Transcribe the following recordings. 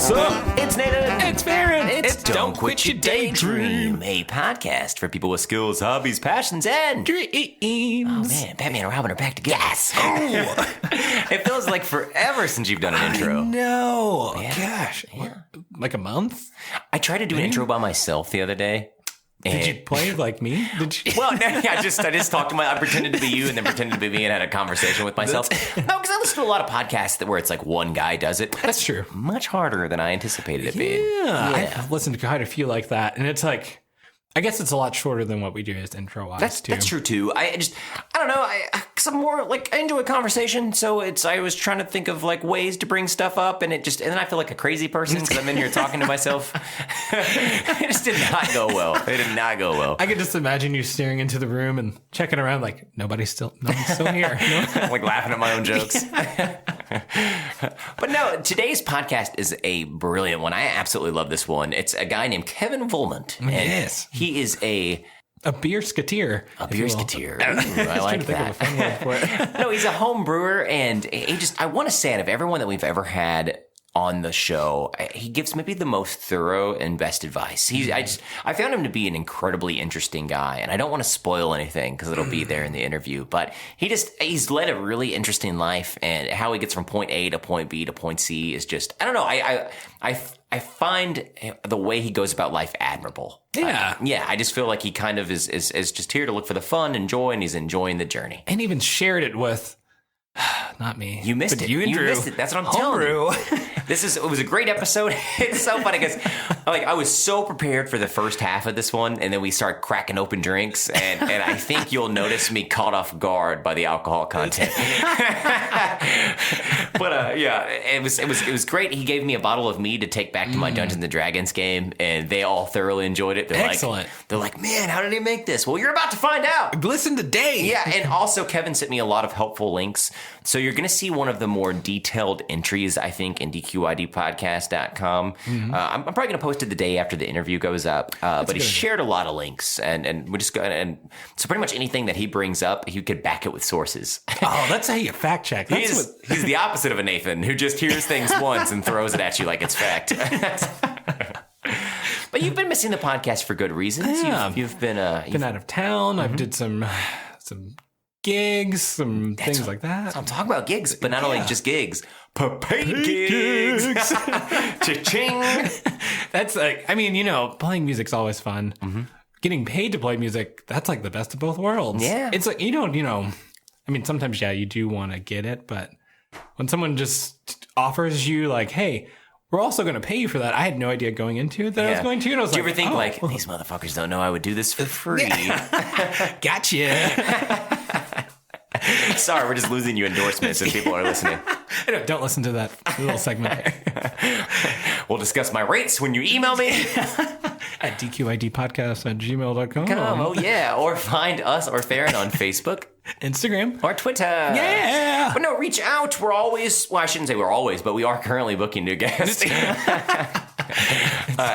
What's up? It's Nathan. It's Farron. It's Don't Quit Your Daydream, a podcast for people with skills, hobbies, passions, and Dreams. Oh man, Batman and Robin are back together. Yes. Oh. It feels like forever since you've done an intro. No. Yeah. Gosh. Yeah. Like a month? I tried to do an intro by myself the other day. Did you play like me? Did you? Well, no, I just talked to I pretended to be you and then pretended to be me and had a conversation with myself. No, because I listen to a lot of podcasts where it's like one guy does it. That's true. Much harder than I anticipated it being. Yeah. I've listened to quite a few like that. And it's like, I guess it's a lot shorter than what we do as intro-wise, too. That's true, too. I don't know. Because I'm more, like, I enjoy conversation, so I was trying to think of, like, ways to bring stuff up, and then I feel like a crazy person because I'm in here talking to myself. It just did not go well. It did not go well. I could just imagine you staring into the room and checking around like, no one's still here. No? Like, laughing at my own jokes. But no, today's podcast is a brilliant one. I absolutely love this one. It's a guy named Kevin Wohlmut. Yes. He is a beer skateer. A beer skateer. Ooh, I like that. No, he's a home brewer, and I want to say out of everyone that we've ever had on the show, he gives maybe the most thorough and best advice. I found him to be an incredibly interesting guy, and I don't want to spoil anything because it'll be there in the interview, but he's led a really interesting life, and how he gets from point A to point B to point C is just, I don't know, I find the way he goes about life admirable. Yeah. I just feel like he kind of is just here to look for the fun and joy, and he's enjoying the journey. And even shared it with, not me. You missed it. You missed it. That's what I'm telling you. It was a great episode. It's so funny because I was so prepared for the first half of this one, and then we start cracking open drinks, and I think you'll notice me caught off guard by the alcohol content. But it was great. He gave me a bottle of mead to take back to my Dungeons and Dragons game, and they all thoroughly enjoyed it. They're excellent. They're like, man, how did he make this? Well, you're about to find out. Listen today. Yeah, and also Kevin sent me a lot of helpful links. So you're going to see one of the more detailed entries, I think, in DQIDpodcast.com. I'm probably going to post it the day after the interview goes up. But he shared a lot of links, and we just go and so pretty much anything that he brings up, he could back it with sources. Oh, that's how you fact check. He's the opposite of a Nathan who just hears things once and throws it at you like it's fact. But you've been missing the podcast for good reasons. Yeah. You've been out of town. I've did some gigs, things like that. I'm talking about gigs, but not only just gigs, paid gigs. Cha-ching. That's like, playing music's always fun. Mm-hmm. Getting paid to play music, that's like the best of both worlds. Yeah. It's like, sometimes, you do want to get it, but when someone just offers you like, hey, we're also going to pay you for that. I had no idea going into it that I was going to. And I was do you ever think these motherfuckers don't know I would do this for free? Gotcha. Sorry, we're just losing you endorsements if people are listening. Don't listen to that little segment there. We'll discuss my rates when you email me. At dqidpodcast@gmail.com. Oh, yeah. Or find us or Farron on Facebook. Instagram. Or Twitter. Yeah. But no, reach out. We're always, I shouldn't say we're always, but we are currently booking new guests.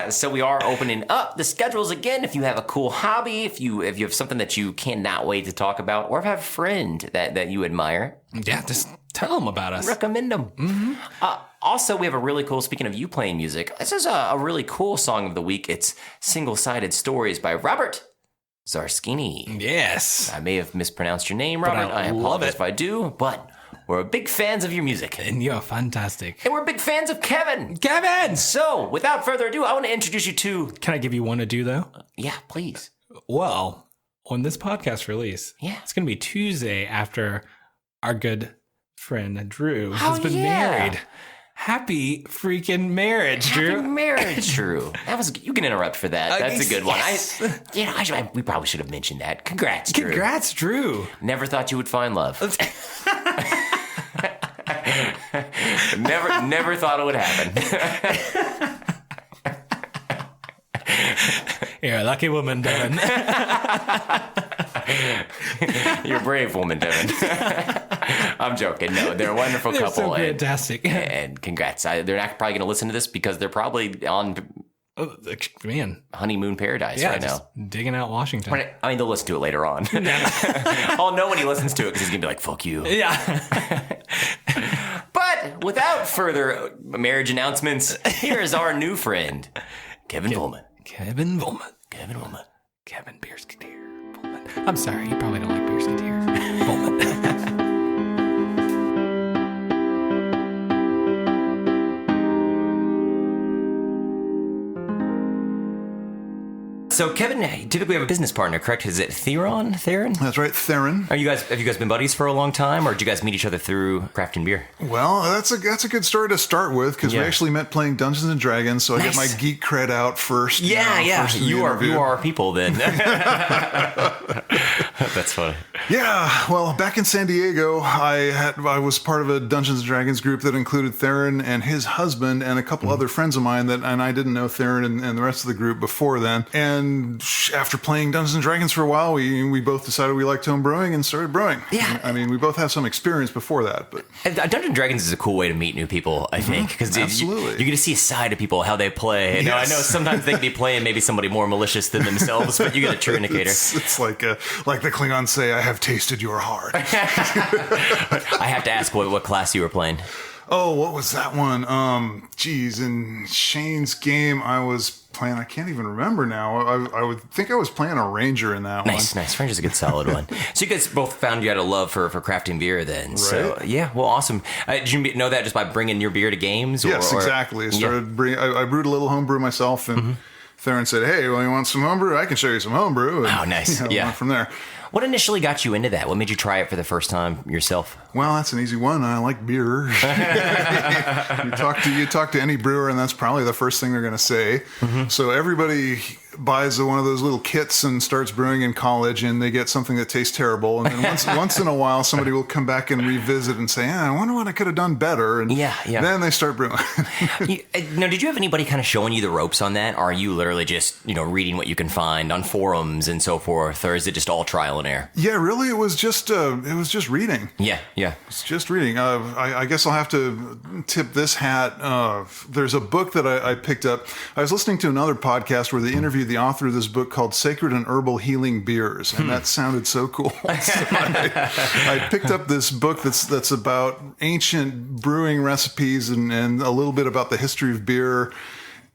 So we are opening up the schedules again. If you have a cool hobby, if you have something that you cannot wait to talk about, or if you have a friend that you admire. Yeah, just tell them about us. Recommend them. Mm-hmm. Also, we have a really cool, speaking of you playing music, this is a really cool song of the week. It's Single-Sided Stories by Robert Zarskini. Yes. I may have mispronounced your name, Robert. I apologize if I do, but we're big fans of your music. And you're fantastic. And we're big fans of Kevin. Kevin! So, without further ado, I want to introduce you to... Can I give you one to do, though? Yeah, please. Well, on this podcast release, it's going to be Tuesday after our good friend Drew has been married. Happy freaking marriage, Drew. Happy marriage, Drew. You can interrupt for that. That's a good one. We probably should have mentioned that. Congrats, Drew. Congrats, Drew. Never thought you would find love. Never thought it would happen. You're a lucky woman, Devin. You're a brave woman, Devin. I'm joking. No, they're a wonderful couple. So fantastic. And congrats. They're not probably going to listen to this because they're probably on honeymoon paradise right now. Digging out Washington. I mean, they'll listen to it later on. I'll know when he listens to it because he's going to be like, fuck you. Yeah. But without further marriage announcements, here is our new friend, Kevin Wohlmut. Kevin Wohlmut. Kevin Wohlmut. Kevin Beerskateer Wohlmut. I'm sorry, you probably don't like Beerskateer Wohlmut. So, Kevin, typically have a business partner, correct? Is it Theron? That's right, Theron. Have you guys been buddies for a long time, or did you guys meet each other through crafting beer? Well, that's a good story to start with, because we actually met playing Dungeons and Dragons, so I get my geek cred out first. Yeah. You are our people then. That's funny. Yeah, well, back in San Diego, I was part of a Dungeons and Dragons group that included Theron and his husband and a couple other friends of mine and I didn't know Theron and the rest of the group before then. And after playing Dungeons and Dragons for a while, we both decided we liked home brewing and started brewing. Yeah. I mean, we both have some experience before that. But Dungeons and Dragons is a cool way to meet new people, I think, because you get to see a side of people, how they play. I know sometimes they can be playing maybe somebody more malicious than themselves, but you get a true indicator. It's like the Klingons say, I have tasted your heart. I have to ask what class you were playing. Oh, what was that one? In Shane's game, I was playing, I can't even remember now. I would think I was playing a ranger in that one. Nice. Ranger's a good solid one. So you guys both found you had a love for crafting beer then. Right. So, yeah, well, awesome. Did you know that just by bringing your beer to games? Yes, exactly. I brewed a little homebrew myself, and Theron said, hey, well, you want some homebrew? I can show you some homebrew. And, oh, nice. Went from there. What initially got you into that? What made you try it for the first time yourself? Well, that's an easy one. I like beer. You talk to any brewer, and that's probably the first thing they're going to say. So everybody buys one of those little kits and starts brewing in college, and they get something that tastes terrible. And then once in a while, somebody will come back and revisit and say, I wonder what I could have done better. And then they start brewing. Now, did you have anybody kind of showing you the ropes on that? Or are you literally just, reading what you can find on forums and so forth? Or is it just all trial and error? Yeah, really, it was just reading. Yeah. It's just reading. I guess I'll have to tip this hat. There's a book that I picked up. I was listening to another podcast where they interviewed the author of this book called Sacred and Herbal Healing Beers, and that sounded so cool. So I picked up this book that's about ancient brewing recipes and a little bit about the history of beer.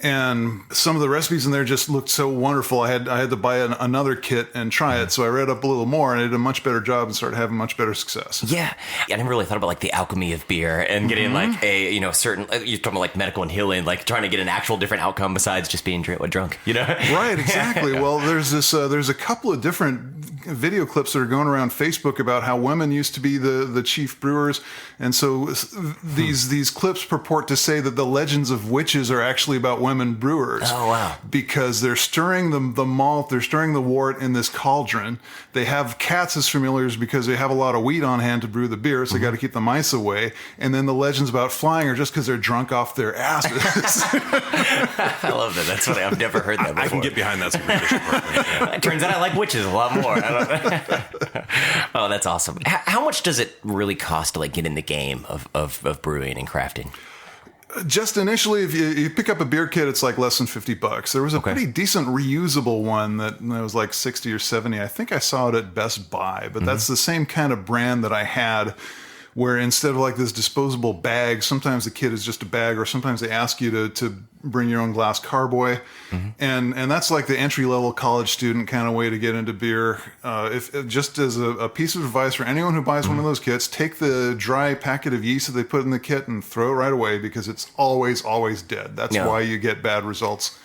And some of the recipes in there just looked so wonderful. I had to buy another kit and try it. So I read up a little more, and I did a much better job and started having much better success. Yeah. I never really thought about the alchemy of beer and getting a certain, you're talking about medical and healing, trying to get an actual different outcome besides just being drunk, Right, exactly. Well, there's a couple of different video clips that are going around Facebook about how women used to be the chief brewers. And so these clips purport to say that the legends of witches are actually about women brewers. Oh, wow. Because they're stirring the malt, they're stirring the wort in this cauldron. They have cats as familiars because they have a lot of wheat on hand to brew the beer, so they got to keep the mice away. And then the legends about flying are just because they're drunk off their asses. I love that. That's funny. I've never heard that before. I can get behind that superstition. It turns out I like witches a lot more. Oh, that's awesome. How much does it really cost to get in the game of brewing and crafting? Just initially, if you pick up a beer kit, it's less than $50. There was a pretty decent reusable one that was 60 or 70. I think I saw it at Best Buy, but that's the same kind of brand that I had, where instead of this disposable bag, sometimes the kit is just a bag, or sometimes they ask you to bring your own glass carboy. And that's the entry-level college student kind of way to get into beer. If just as a piece of advice for anyone who buys one of those kits, take the dry packet of yeast that they put in the kit and throw it right away, because it's always dead. That's why you get bad results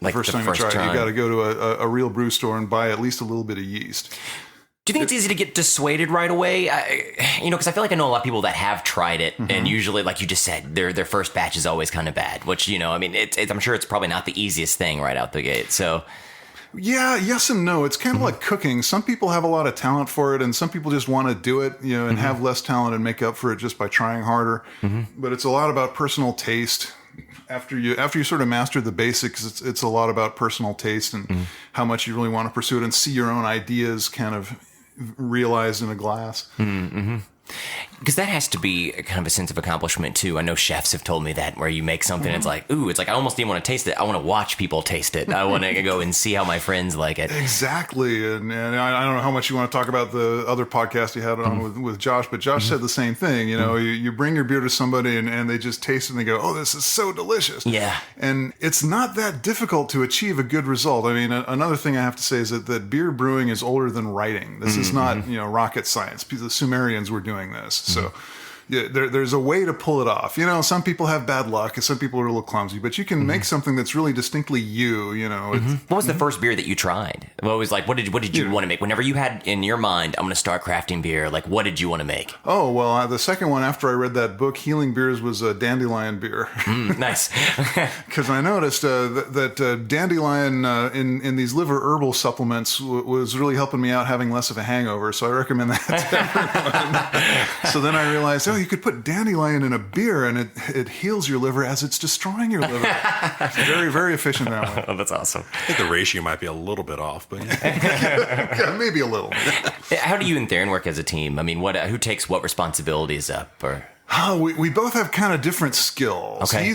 the first time you try it. You got to go to a real brew store and buy at least a little bit of yeast. Do you think it's easy to get dissuaded right away? Because I feel I know a lot of people that have tried it, and usually, like you just said, their first batch is always kind of bad. Which I'm sure it's probably not the easiest thing right out the gate. So, yeah, yes and no. It's kind of like cooking. Some people have a lot of talent for it, and some people just want to do it, and have less talent and make up for it just by trying harder. But it's a lot about personal taste. After you sort of master the basics, it's a lot about personal taste and how much you really want to pursue it and see your own ideas kind of realized in a glass. Because that has to be kind of a sense of accomplishment too. I know chefs have told me that, where you make something, it's like, ooh, it's like I almost didn't want to taste it. I want to watch people taste it. I want to go and see how my friends like it. Exactly. And I don't know how much you want to talk about the other podcast you had on with Josh, but Josh said the same thing. You know, you bring your beer to somebody and they just taste it and they go, oh, this is so delicious. Yeah. And it's not that difficult to achieve a good result. I mean, another thing I have to say is that beer brewing is older than writing. This is not, rocket science. The Sumerians were doing this. So yeah, there's a way to pull it off. You know, some people have bad luck and some people are a little clumsy, but you can make something that's really distinctly you, you know. What was the first beer that you tried? What was like, what did you want to make? Whenever you had in your mind, I'm going to start crafting beer, like what did you want to make? Oh, well, the second one after I read that book, Healing Beers, was a dandelion beer. Nice. Because I noticed that dandelion in these liver herbal supplements was really helping me out having less of a hangover. So I recommend that to everyone. So then I realized, you could put dandelion in a beer and it heals your liver as it's destroying your liver. It's very, very efficient that way. Oh, that's awesome. I think the ratio might be a little bit off, but yeah, maybe a little. How do you and Theron work as a team? I mean, who takes what responsibilities up? Or we both have kind of different skills. Okay.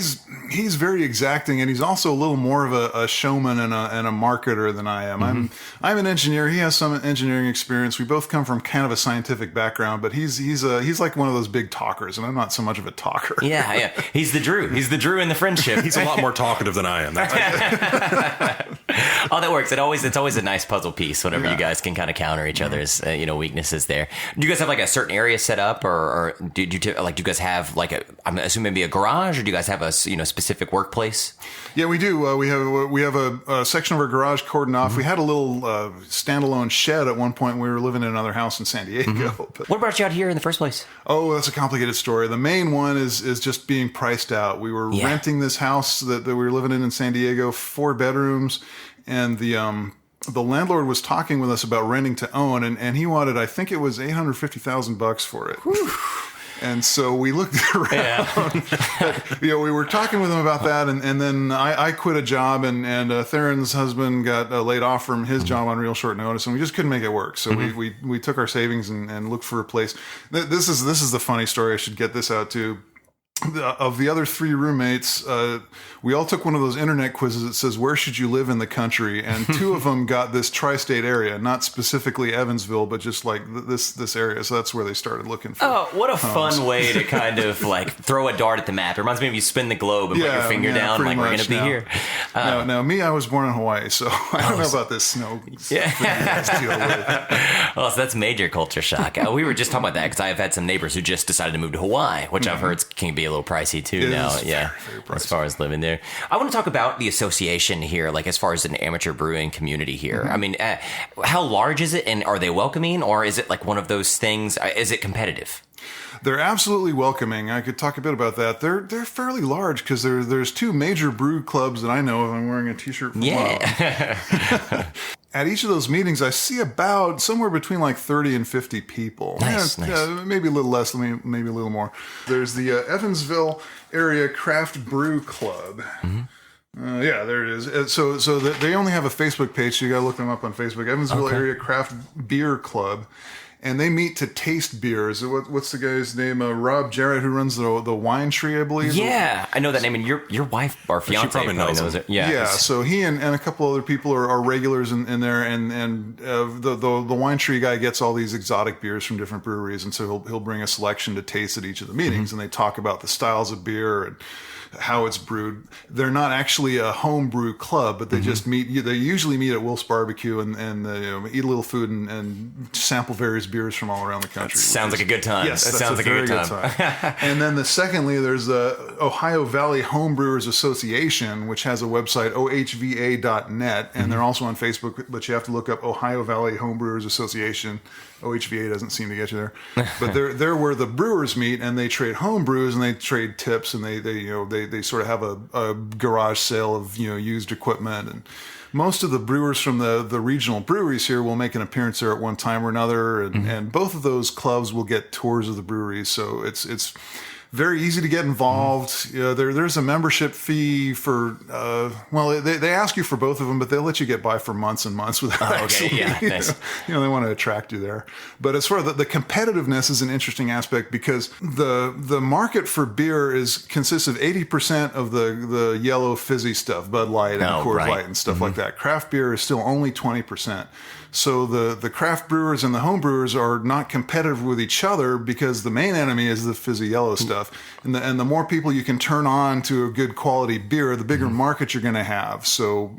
He's very exacting, and he's also a little more of a showman and a marketer than I am. I'm an engineer. He has some engineering experience. We both come from kind of a scientific background, but he's like one of those big talkers, and I'm not so much of a talker. Yeah. He's the Drew. He's the Drew in the friendship. he's a lot more talkative than I am. Oh, that works. It's always a nice puzzle piece whenever you guys can kind of counter each other's weaknesses there. Do you guys have like a certain area set up, or do you guys have like I'm assuming maybe a garage, or do you guys have a specific workplace? Yeah, we do. We have a section of our garage cordoned off. We had a little standalone shed at one point. We were living in another house in San Diego. But, what brought you out here in the first place? Oh, that's a complicated story. The main one is just being priced out. We were renting this house that we were living in San Diego, 4 bedrooms, and the landlord was talking with us about renting to own, and he wanted, I think it was $850,000 for it. Whew. And so we looked around. Yeah. We were talking with him about that, and then I quit a job, and Theron's husband got laid off from his job on real short notice, and we just couldn't make it work. So we took our savings and looked for a place. This is the funny story. I should get this out too. Of the other 3 roommates, we all took one of those internet quizzes that says, where should you live in the country? And 2 of them got this tri-state area, not specifically Evansville, but just like this area. So that's where they started looking for. Oh, what a fun way to kind of like throw a dart at the map. It reminds me of you spin the globe and put your finger down, like we're going to be here. Now, me, I was born in Hawaii, so I don't know about this snow. Well, so that's major culture shock. We were just talking about that because I've had some neighbors who just decided to move to Hawaii, which I've heard can be a little pricey too now. Very, very pricey. As far as living there. I want to talk about the association here, like as far as an amateur brewing community here. I mean, how large is it, and are they welcoming, or is it like one of those things? Is it competitive? They're absolutely welcoming. I could talk a bit about that. They're fairly large because there's 2 major brew clubs that I know of. I'm wearing a t-shirt from Bob. At each of those meetings, I see about somewhere between like 30 and 50 people. Nice. Maybe a little less, maybe a little more. There's the Evansville Area Craft Brew Club. There it is. So they only have a Facebook page, so you got to look them up on Facebook. Evansville Area Craft Beer Club. And they meet to taste beers. What's the guy's name? Rob Jarrett, who runs the wine tree, I believe. Yeah, I know that name. And your wife or fiance probably knows it. Yeah. So he and a couple other people are regulars in there, and the wine tree guy gets all these exotic beers from different breweries, and so he'll bring a selection to taste at each of the meetings, and they talk about the styles of beer and how it's brewed. They're not actually a home brew club, but they just meet. They usually meet at Wolf's Barbecue and eat a little food and sample various beers from all around the country. Sounds like a good time. Yes, that sounds like a good time. And then secondly, there's the Ohio Valley Homebrewers Association, which has a website, ohva.net, and they're also on Facebook, but you have to look up Ohio Valley Homebrewers Association. OHVA doesn't seem to get you there, but they're where the brewers meet, and they trade home brews and they trade tips, and they sort of have a garage sale of used equipment, and most of the brewers from the regional breweries here will make an appearance there at one time or another, and both of those clubs will get tours of the breweries, so it's very easy to get involved. There's a membership fee for, they ask you for both of them, but they'll let you get by for months and months without actually, nice. They want to attract you there. But as far as the competitiveness is an interesting aspect, because the market for beer consists of 80% of the yellow fizzy stuff, Bud Light and Coors Light and stuff like that. Craft beer is still only 20%. So the craft brewers and the home brewers are not competitive with each other because the main enemy is the fizzy yellow stuff. And the more people you can turn on to a good quality beer, the bigger market you're going to have. So,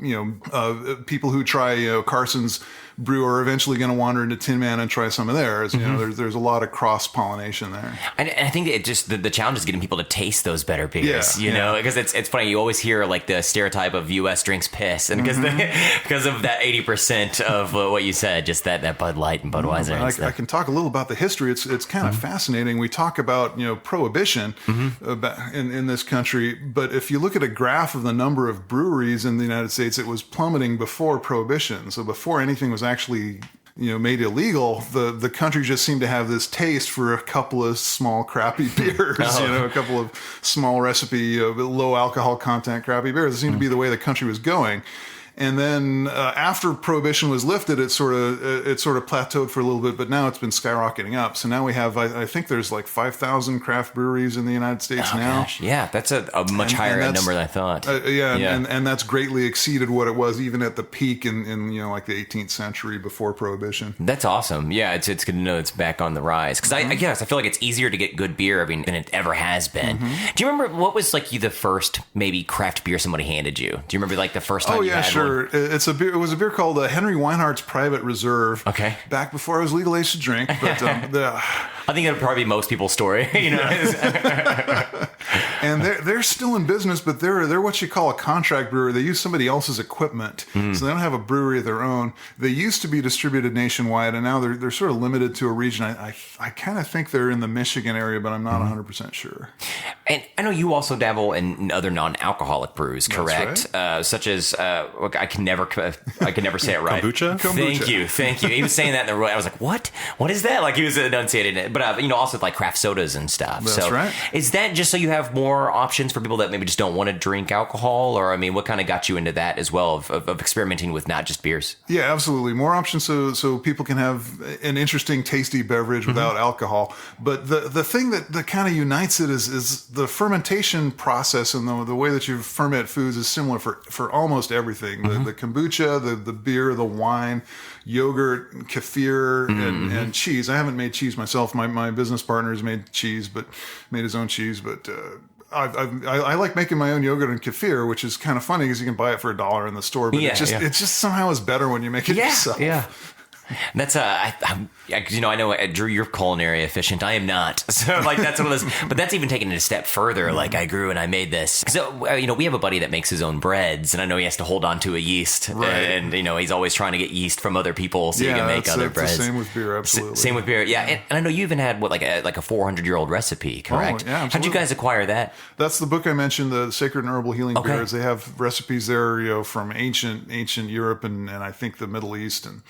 people who try, Carson's brew are eventually going to wander into Tin Man and try some of theirs. There's a lot of cross-pollination there. And I think it just, the challenge is getting people to taste those better beers, because it's funny. You always hear like the stereotype of U.S. drinks piss, and because of that 80% of what you said, just that Bud Light and Budweiser. I can talk a little about the history. It's kind of fascinating. We talk about prohibition in this country, but if you look at a graph of the number of breweries in the United States, it was plummeting before prohibition. So before anything was actually made illegal, the country just seemed to have this taste for a couple of small crappy beers, a couple of small recipe low alcohol content crappy beers. It seemed to be the way the country was going. And then after prohibition was lifted, it sort of plateaued for a little bit, but now it's been skyrocketing up. So now we have, I think there's like 5,000 craft breweries in the United States now. Gosh. Yeah, that's a much higher number than I thought. And that's greatly exceeded what it was even at the peak in like the 18th century before prohibition. That's awesome. Yeah, it's good to know it's back on the rise. Because I feel like it's easier to get good beer than it ever has been. Do you remember what was like the first maybe craft beer somebody handed you? Do you remember like the first time you had sure. It's a beer. It was a beer called Henry Weinhardt's Private Reserve. Okay. Back before I was legal age to drink, but I think that'd probably be most people's story. And they're still in business, but they're what you call a contract brewer. They use somebody else's equipment, so they don't have a brewery of their own. They used to be distributed nationwide, and now they're sort of limited to a region. I kind of think they're in the Michigan area, but I'm not 100% sure. And I know you also dabble in other non-alcoholic brews, correct? Right. Such as I can never say it right. Kombucha? Thank you. He was saying that in the room. I was like, what? What is that? Like he was enunciating it. But also like craft sodas and stuff. That's right. Is that just so you have more options for people that maybe just don't want to drink alcohol? Or what kind of got you into that as well of experimenting with not just beers? Yeah, absolutely. More options so people can have an interesting, tasty beverage without alcohol. But the thing that kind of unites it is the fermentation process, and the way that you ferment foods is similar for almost everything. The kombucha, the beer, the wine, yogurt, kefir, and cheese. I haven't made cheese myself. My business partner has made his own cheese, but I like making my own yogurt and kefir, which is kind of funny because you can buy it for $1 in the store, but it just somehow is better when you make it yourself. Yeah. That's I know Drew, you're culinary efficient. I am not. So that's one of those. But that's even taken it a step further. Like I grew and I made this. So we have a buddy that makes his own breads, and I know he has to hold on to a yeast, and he's always trying to get yeast from other people so he can make other breads. The same with beer, absolutely. Same with beer, yeah. And I know you even had like a 400-year-old recipe, correct? Oh, yeah, absolutely. How'd you guys acquire that? That's the book I mentioned, the Sacred and Herbal Healing Beers. They have recipes there, from ancient Europe and I think the Middle East and.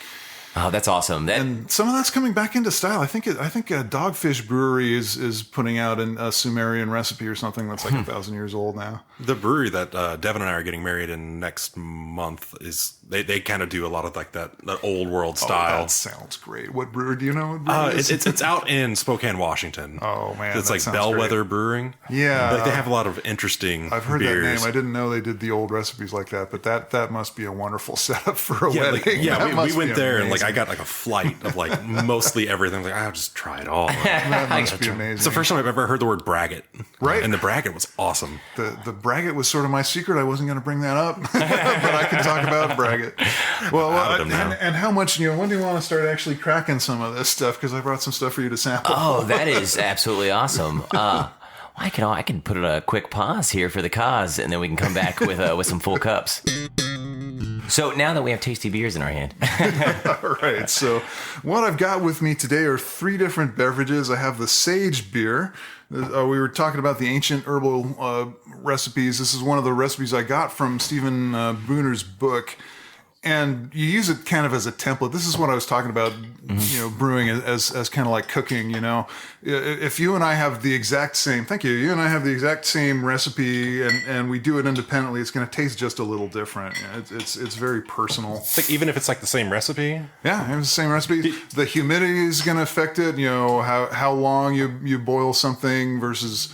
Oh, that's awesome! And some of that's coming back into style. I think Dogfish Brewery is putting out a Sumerian recipe or something that's like 1,000 years old now. The brewery that Devin and I are getting married in next month is they kind of do a lot of like that old world style. That sounds great. What brewery do you know? It's out in Spokane, Washington. Oh man, it's like Bellwether great. Brewing. Yeah, they have a lot of interesting. I've heard beers. that name. I didn't know they did the old recipes like that, but that must be a wonderful setup for a wedding. We went there and I got like a flight of like mostly everything. Like I'll just try it all. That must be amazing. It's the first time I've ever heard the word braggot. Right, and the braggot was awesome. The braggot was sort of my secret. I wasn't going to bring that up, but I can talk about braggot. Well, and how much? When do you want to start actually cracking some of this stuff? Because I brought some stuff for you to sample. Oh, that is absolutely awesome. I can put a quick pause here for the cause, and then we can come back with some full cups. So now that we have tasty beers in our hand. All right. So what I've got with me today are 3 different beverages. I have the sage beer. We were talking about the ancient herbal recipes. This is one of the recipes I got from Stephen Boerner's book. and you use it kind of as a template. This is what I was talking about, brewing as kind of like cooking, If you and I have the exact same, you and I have the exact same recipe and we do it independently, it's going to taste just a little different. It's very personal. Like even if it's like the same recipe? Yeah, it's the same recipe. The humidity is going to affect it, how long you boil something versus...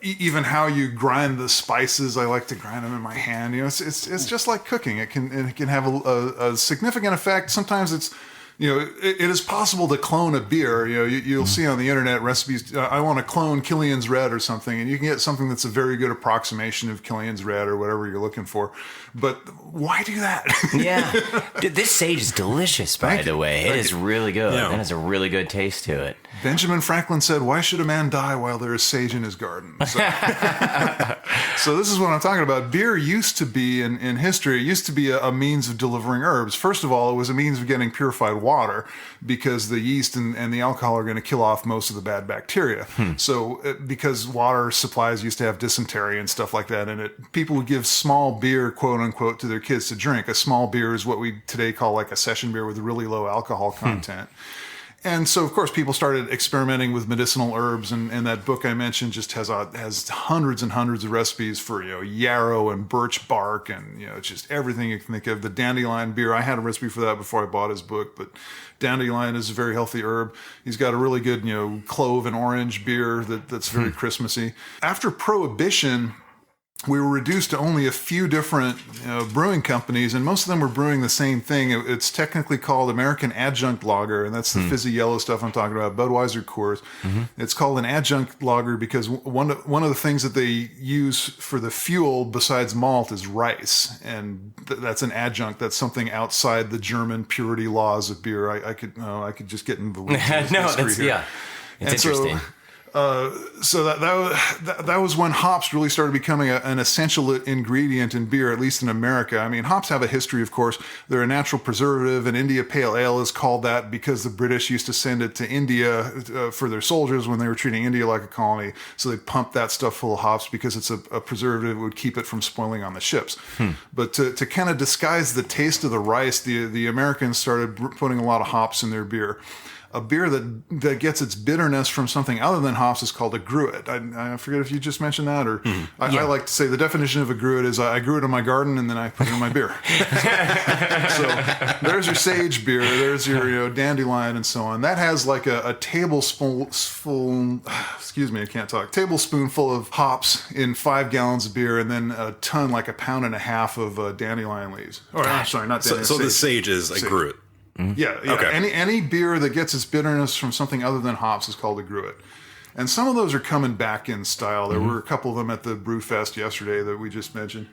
even how you grind the spices. I like to grind them in my hand. It's just like cooking. It can have a significant effect. Sometimes it's, it is possible to clone a beer. You'll see on the internet recipes. I want to clone Killian's Red or something, and you can get something that's a very good approximation of Killian's Red or whatever you're looking for. But why do that? Yeah, dude, this sage is delicious. By the way, it is really good. Yeah. It has a really good taste to it. Benjamin Franklin said, "Why should a man die while there is sage in his garden?" So this is what I'm talking about. Beer used to be, in history, it used to be a means of delivering herbs. First of all, it was a means of getting purified water because the yeast and the alcohol are going to kill off most of the bad bacteria. So because water supplies used to have dysentery and stuff like that in it, people would give small beer, quote unquote, to their kids to drink. A small beer is what we today call like a session beer with really low alcohol content. And so, of course, people started experimenting with medicinal herbs, and that book I mentioned just has hundreds and hundreds of recipes for yarrow and birch bark and just everything you can think of. The dandelion beer, I had a recipe for that before I bought his book, but dandelion is a very healthy herb. He's got a really good clove and orange beer that's very Christmassy. After Prohibition, we were reduced to only a few different brewing companies, and most of them were brewing the same thing. It's technically called American Adjunct Lager, and that's the fizzy yellow stuff I'm talking about, Budweiser, Coors. It's called an adjunct lager because one of the things that they use for the fuel besides malt is rice, and that's an adjunct. That's something outside the German purity laws of beer. I could just get into the weeds. It's interesting. So that was when hops really started becoming an essential ingredient in beer, at least in America. I mean, hops have a history, of course. They're a natural preservative, and India Pale Ale is called that because the British used to send it to India for their soldiers when they were treating India like a colony. So they pumped that stuff full of hops because it's a preservative. It would keep it from spoiling on the ships. But to kind of disguise the taste of the rice, the Americans started putting a lot of hops in their beer. A beer that gets its bitterness from something other than hops is called a gruit. I forget if you just mentioned that, or I like to say the definition of a gruit is I grew it in my garden and then I put it in my beer. So there's your sage beer, there's your dandelion and so on. That has like a tablespoon, tablespoonful of hops in 5 gallons of beer, and then a ton, like a pound and a half of dandelion leaves. Or sorry, not dandelion. So the sage is a gruit. Yeah. Okay. Any beer that gets its bitterness from something other than hops is called a gruit. And some of those are coming back in style. There were a couple of them at the Brew Fest yesterday that we just mentioned.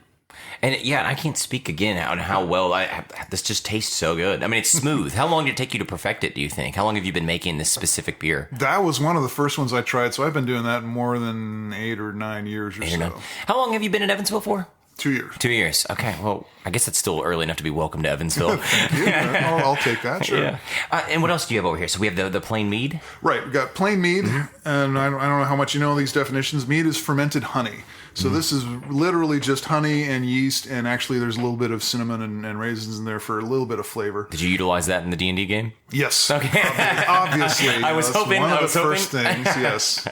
And I can't speak again on how well this just tastes so good. I mean, it's smooth. How long did it take you to perfect it, do you think? How long have you been making this specific beer? That was one of the first ones I tried, so I've been doing that more than 8 or 9 years or so. How long have you been in Evansville for? 2 years. 2 years. Okay. Well, I guess it's still early enough to be welcome to Evansville. Thank you. I'll take that. Sure. Yeah. And what else do you have over here? So we have the plain mead. Right. We got plain mead, and I don't know how much you know these definitions. Mead is fermented honey. So this is literally just honey and yeast, and actually there's a little bit of cinnamon and raisins in there for a little bit of flavor. Did you utilize that in the D&D game? Yes. Okay. Obviously. I was hoping. One of the first things, yes.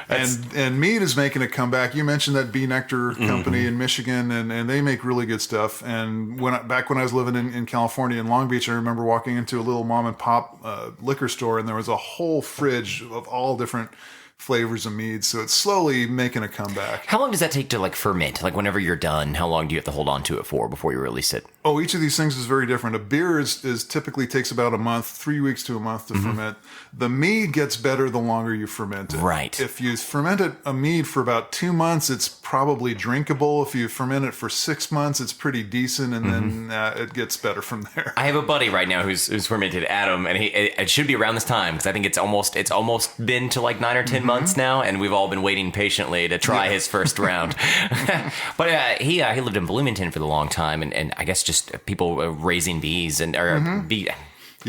And mead is making a comeback. You mentioned that Bee Nectar company in Michigan, and they make really good stuff. And back when I was living in California in Long Beach, I remember walking into a little mom and pop liquor store, and there was a whole fridge of all different flavors of mead. So it's slowly making a comeback. How long does that take to ferment? Whenever you're done, how long do you have to hold on to it for before you release it? Oh, each of these things is very different. A beer is typically takes about a month, 3 weeks to a month to ferment. The mead gets better the longer you ferment it. Right. If you ferment a mead for about 2 months, it's probably drinkable. If you ferment it for 6 months, it's pretty decent, and then it gets better from there. I have a buddy right now who's fermented, Adam, and it should be around this time because I think it's almost been to 9 or 10 months now, and we've all been waiting patiently to try his first round. But he lived in Bloomington for the long time, and I guess just people raising bees and bee.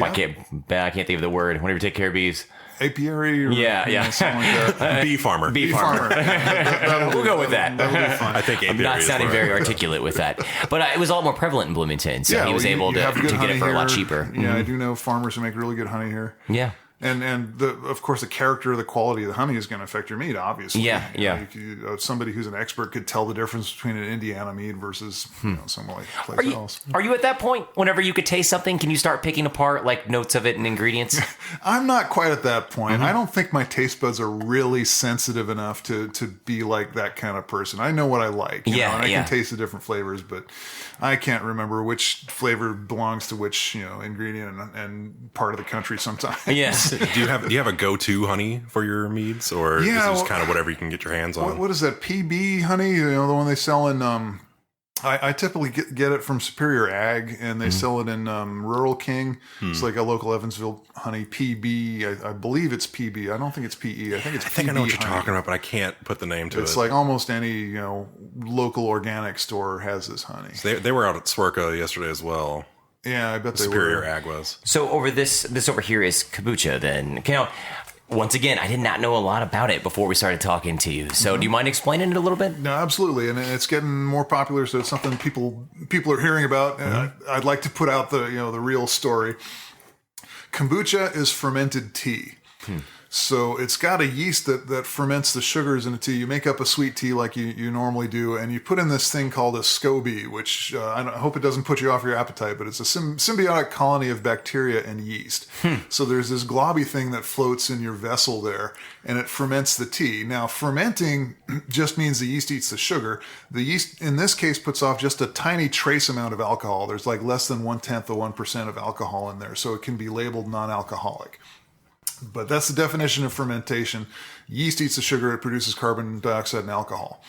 I can't think of the word. Whenever you take care of bees. apiary or yeah. something like that. Bee farmer. Bee farmer. We'll go with that. That'll be fine. I think I'm not sounding very articulate with that. But it was a lot more prevalent in Bloomington, so he was able to get it for a lot cheaper. Yeah, I do know farmers who make really good honey here. Yeah. And of course, the character, the quality of the honey is going to affect your mead, obviously. Yeah. Somebody who's an expert could tell the difference between an Indiana mead versus somewhere like place else. Are you at that point? Whenever you could taste something, can you start picking apart like notes of it and ingredients? I'm not quite at that point. I don't think my taste buds are really sensitive enough to be like that kind of person. I know what I like. You know, and I can taste the different flavors, but I can't remember which flavor belongs to which ingredient and part of the country sometimes. Yes. Do you have a go-to honey for your meads, or is it just kind of whatever you can get your hands on? What is that PB honey? The one they sell in. I typically get it from Superior Ag, and they sell it in Rural King. It's like a local Evansville honey, PB. I believe it's PB. I don't think it's PE. I think it's PB. I think I know what you're talking about, but I can't put the name to it. It's like almost any local organic store has this honey. So they were out at Swerka yesterday as well. Yeah, I bet they Superior were. Ag was. So over this over here is kombucha then. Once again, I did not know a lot about it before we started talking to you. So do you mind explaining it a little bit? No, absolutely. And it's getting more popular, so it's something people are hearing about. And I'd like to put out the real story. Kombucha is fermented tea. So it's got a yeast that ferments the sugars in a tea. You make up a sweet tea like you normally do, and you put in this thing called a SCOBY, which I hope it doesn't put you off your appetite, but it's a symbiotic colony of bacteria and yeast. So there's this globby thing that floats in your vessel there, and it ferments the tea. Now, fermenting just means the yeast eats the sugar. The yeast, in this case, puts off just a tiny trace amount of alcohol. There's like less than 1/10 of 1% of alcohol in there, so it can be labeled non-alcoholic. But that's the definition of fermentation. Yeast eats the sugar, it produces carbon dioxide and alcohol.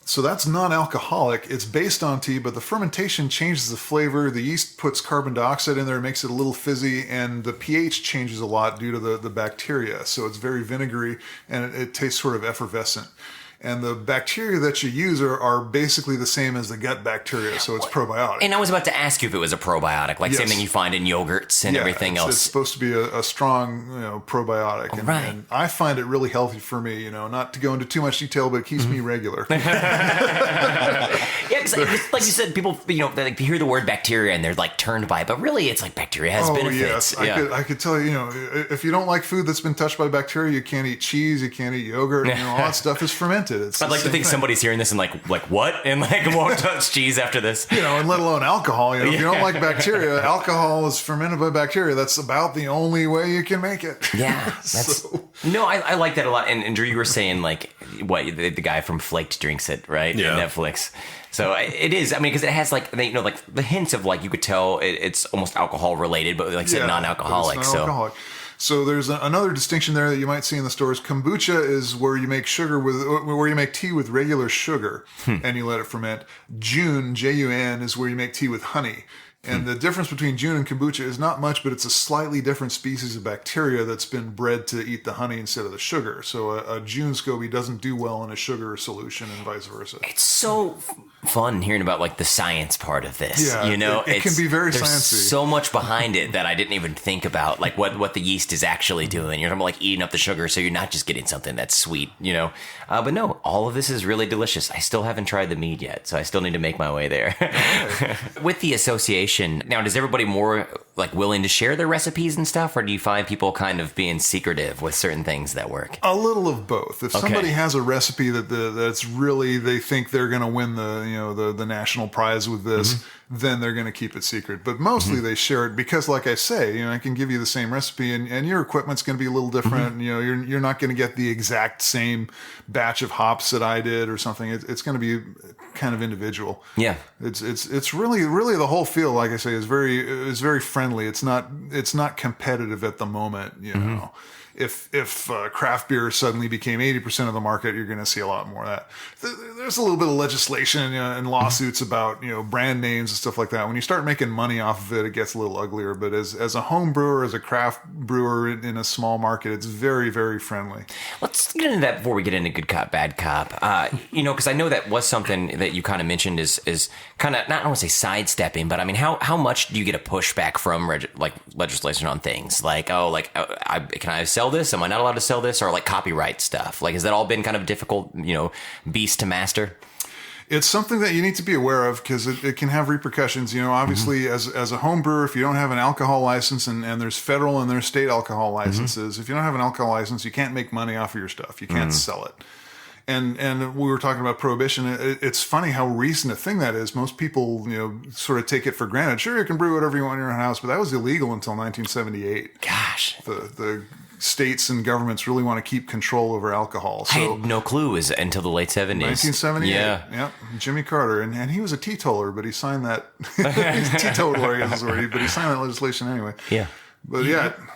So that's non-alcoholic. It's based on tea, but the fermentation changes the flavor. The yeast puts carbon dioxide in there, makes it a little fizzy, and the pH changes a lot due to the bacteria. So it's very vinegary, and it tastes sort of effervescent. And the bacteria that you use are basically the same as the gut bacteria, so it's probiotic. And I was about to ask you if it was a probiotic, like same thing you find in yogurts and everything else. It's supposed to be a strong, probiotic. And I find it really healthy for me, not to go into too much detail, but it keeps me regular. Yeah, because like you said, people, they like hear the word bacteria and they're like turned by it, but really it's like bacteria has benefits. Yes. I could tell you, if you don't like food that's been touched by bacteria, you can't eat cheese, you can't eat yogurt, all that stuff is fermented. I'd like to think somebody's hearing this and like what? And like won't touch cheese after this. And let alone alcohol. If you don't like bacteria, alcohol is fermented by bacteria. That's about the only way you can make it. Yeah. No, I like that a lot. And Drew, you were saying like the guy from Flaked drinks it, right? Yeah. Netflix. So it is. I mean, because it has like like the hints of like you could tell it's almost alcohol related, but like I said, non-alcoholic. Non-alcoholic. So there's another distinction there that you might see in the stores. Kombucha is where you make where you make tea with regular sugar and you let it ferment. Jun, Jun, is where you make tea with honey. And the difference between Jun and kombucha is not much, but it's a slightly different species of bacteria that's been bred to eat the honey instead of the sugar. So a Jun SCOBY doesn't do well in a sugar solution and vice versa. It's so fun hearing about like the science part of this. Yeah, it can be very sciencey. There's so much behind it that I didn't even think about, like what the yeast is actually doing. You're talking about like eating up the sugar, so you're not just getting something that's sweet, But no, all of this is really delicious. I still haven't tried the mead yet, so I still need to make my way there. Okay. With the association, now, is everybody more like willing to share their recipes and stuff, or do you find people kind of being secretive with certain things that work? A little of both. If somebody has a recipe that's really they think they're going to win the national prize with this, then they're going to keep it secret. But mostly they share it because, like I say, I can give you the same recipe, and your equipment's going to be a little different. You're not going to get the exact same batch of hops that I did or something. It's going to be kind of individual. Yeah, it's really the whole field. Like I say, is very friendly. It's not competitive at the moment. if craft beer suddenly became 80% of the market, you're going to see a lot more of that. There's a little bit of legislation and lawsuits about brand names and stuff like that. When you start making money off of it, it gets a little uglier. But as a home brewer, as a craft brewer in a small market, it's very, very friendly. Let's get into that before we get into good cop, bad cop. Because I know that was something that you kind of mentioned is kind of, not I want to say sidestepping, but I mean, how much do you get a pushback from legislation on things like, can I sell this? Am I not allowed to sell this? Or like copyright stuff? Like, has that all been kind of difficult, beast to master? It's something that you need to be aware of because it can have repercussions. Obviously, as a home brewer, if you don't have an alcohol license, and there's federal and there's state alcohol licenses, if you don't have an alcohol license, you can't make money off of your stuff. You can't sell it. And we were talking about prohibition. It's funny how recent a thing that is. Most people, sort of take it for granted. Sure, you can brew whatever you want in your own house, but that was illegal until 1978. Gosh. The states and governments really want to keep control over alcohol. So, I had no clue until the late 70s. 1978. Yeah. Yep. Jimmy Carter. And he was a teetotaler, but he signed that. He's a teetotaler, I guess is the word, but he signed that legislation anyway. Yeah. But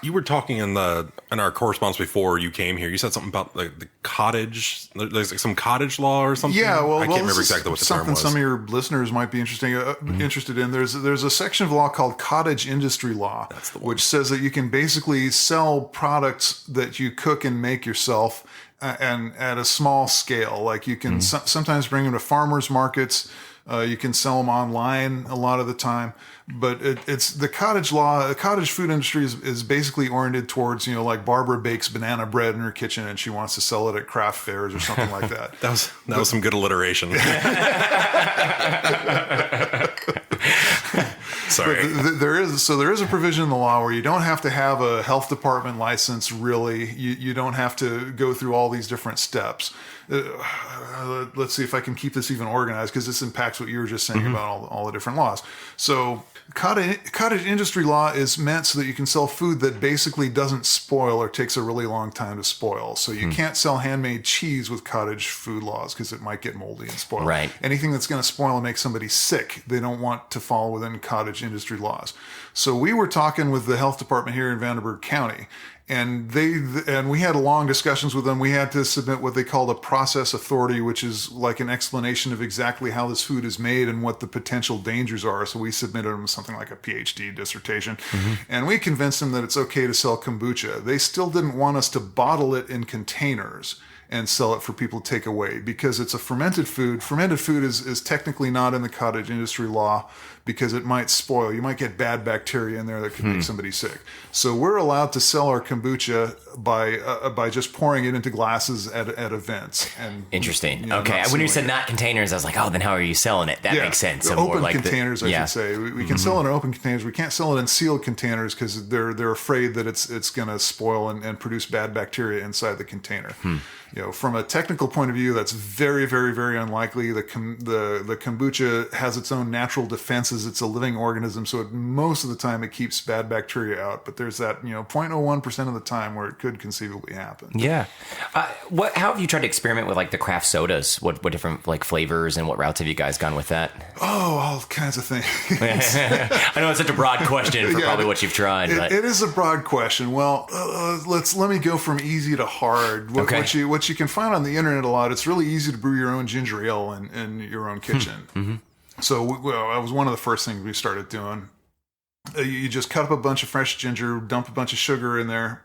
you were talking in our correspondence before you came here. You said something about the cottage. There's like some cottage law or something. Yeah, well, I can't remember exactly what the term was. Some of your listeners might be interested in. There's a section of law called cottage industry law, That's the one. which says that you can basically sell products that you cook and make yourself, and at a small scale. Like you can sometimes bring them to farmers markets. You can sell them online a lot of the time, but it's the cottage law. The cottage food industry is basically oriented towards, like Barbara bakes banana bread in her kitchen and she wants to sell it at craft fairs or something like that. That was some good alliteration. Sorry. There is a provision in the law where you don't have to have a health department license. Really, you don't have to go through all these different steps. Let's see if I can keep this even organized, because this impacts what you were just saying about all the different laws. So cottage industry law is meant so that you can sell food that basically doesn't spoil or takes a really long time to spoil. So you can't sell handmade cheese with cottage food laws because it might get moldy and spoil. Right. Anything that's going to spoil and make somebody sick, they don't want to fall within cottage industry laws. So we were talking with the health department here in Vanderburgh County, and we had long discussions with them. We had to submit what they called a process authority, which is like an explanation of exactly how this food is made and what the potential dangers are. So we submitted them something like a PhD dissertation, and we convinced them that it's okay to sell kombucha. They still didn't want us to bottle it in containers and sell it for people to take away because it's a fermented food. Fermented food is technically not in the cottage industry law because it might spoil. You might get bad bacteria in there that could make somebody sick. So we're allowed to sell our kombucha by just pouring it into glasses at events. And interesting. Okay, when you said not containers, I was like, oh, then how are you selling it? That makes sense. Open containers, I should say. We can sell it in open containers. We can't sell it in sealed containers because they're afraid that it's going to spoil and produce bad bacteria inside the container. From a technical point of view, that's very, very, very unlikely. The kombucha has its own natural defenses. It's a living organism, so most of the time it keeps bad bacteria out. But there's that 0.01% of the time where it could conceivably happen. Yeah. How have you tried to experiment with like the craft sodas? What different like flavors and what routes have you guys gone with that? Oh, all kinds of things. I know it's such a broad question for probably what you've tried. But it is a broad question. Well, let me go from easy to hard. What you can find on the internet a lot, it's really easy to brew your own ginger ale in your own kitchen. So that was one of the first things we started doing. You just cut up a bunch of fresh ginger, dump a bunch of sugar in there,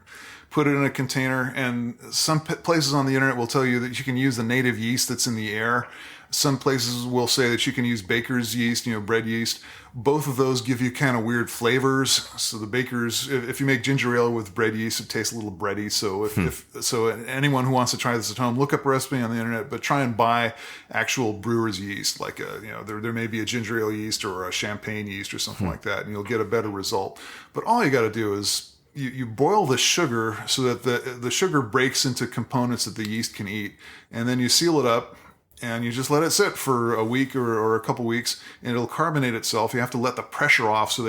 put it in a container, and some places on the internet will tell you that you can use the native yeast that's in the air. Some places will say that you can use baker's yeast, bread yeast. Both of those give you kind of weird flavors. So the baker's, if you make ginger ale with bread yeast, it tastes a little bready. So so anyone who wants to try this at home, look up a recipe on the internet, but try and buy actual brewer's yeast. Like there may be a ginger ale yeast or a champagne yeast or something like that, and you'll get a better result. But all you got to do is you boil the sugar so that the sugar breaks into components that the yeast can eat, and then you seal it up. And you just let it sit for a week or a couple weeks, and it'll carbonate itself. You have to let the pressure off, so